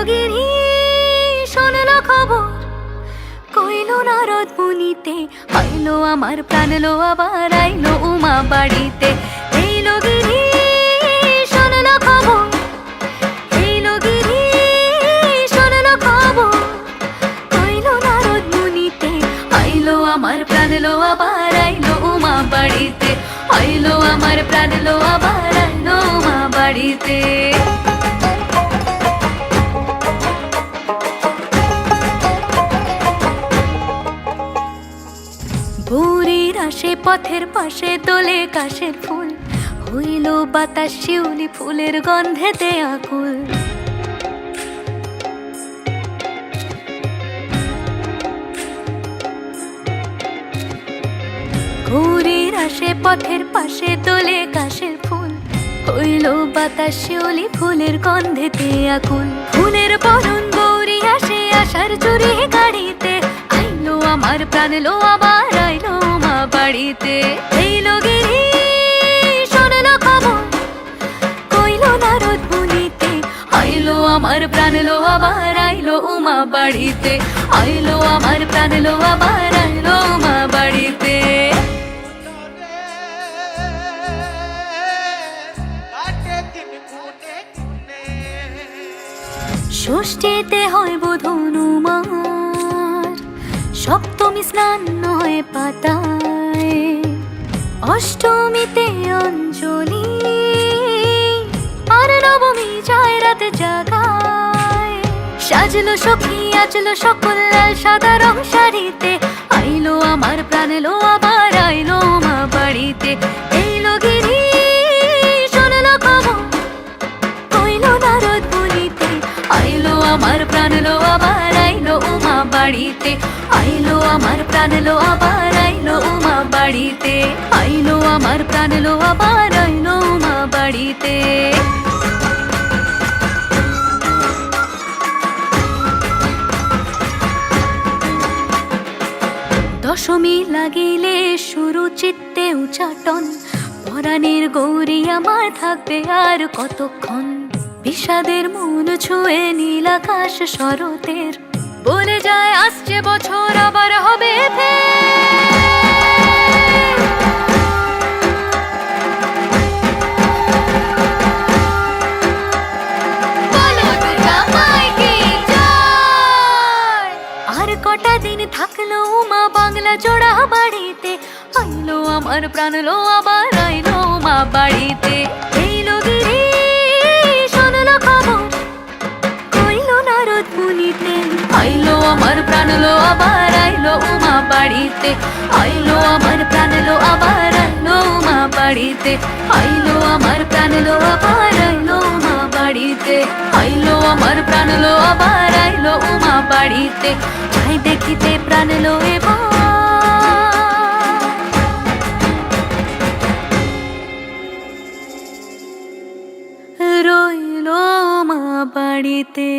গিরি শোনলো খবর, কইলো নারদ মুনিতে, আইলো আমার প্রাণ লো আবার আইলো উমা বাড়িতে। এইলো গিরি শোনলো খবর, এইলো গিরি শোনলো খবর, কইলো নারদ মুনিতে, আইলো আমার প্রাণ লো আবার আইলো উমা বাড়িতে, আইলো আমার প্রাণ লো আবার আইলো উমা বাড়িতে। ভোরের আসে পথের পাশে দোলে কাশের ফুল, হইল বাতাস শিউলি ফুলের গন্ধেতে আকুল। ভোরের আসে পথের পাশে দোলে কাশের ফুল, হইল বাতাস শিউলি ফুলের গন্ধেতে আকুল। ফুলের বরণ গৌরী আসে আশার চুরি গাড়িতে, আইলো আমার প্রাণ লো আবার আইলো মা বাড়িতে। এইলো গিরি শোনলো খবর, কইলো নারদ মুনিতে, আইলো আমার প্রাণ লো আবার আইলো উমা বাড়িতে, আইলো আমার প্রাণ লো আবার আইলো উমা বাড়িতে। ষষ্ঠীতে হয় বোধনুমার, সপ্তমী স্নান নয় পাতায়, অষ্টমীতে অঞ্জলি, আর নবমী যায় রাত জাগায়। সাজলো সখী আজলো সকল লাল সাদা রং শাড়িতে, আইলো আমার প্রাণ লো আবার আইলো মা বাড়িতে। এইলো গিরি শোনলো খবর, কইলো নারদ মুনিতে, আইলো আমার প্রাণ লো আবার আইলো উমা বাড়িতে, আইলো আমার প্রাণ লো আবার আইলো উমা বাড়িতে, আইলো আমার প্রাণ লো আবার আইলো উমা বাড়িতে। দশমী লাগিলে শুরু চিত্তে উচাটন, পরাণের গৌরী আমার থাকবে আর কতক্ষণ। বিষাদের মন ছুঁয়ে নীল আকাশ শরতের, বলে যায় আসছে বছর আবার হবে আর কটা দিন থাকলো উমা বাংলা জোড়া বাড়িতে, আইলো আমার প্রাণ লো আবার আইলো উমা বাড়িতে। এইলো গিরি শোনলো খবর, কইলো নারদ মুনিতে, আইলো আমার প্রাণ লো আবার আইলো উমা বাড়িতে, আইলো আমার প্রাণ লো আবার আইলো উমা বাড়িতে, আইলো আমার প্রাণ লো আবার আইলো উমা বাড়িতে, আইলো আমার প্রাণ লো আবার আইলো উমা বাড়িতে। যাই দেখিতে প্রাণ লো এবার রইলো মা বাড়িতে।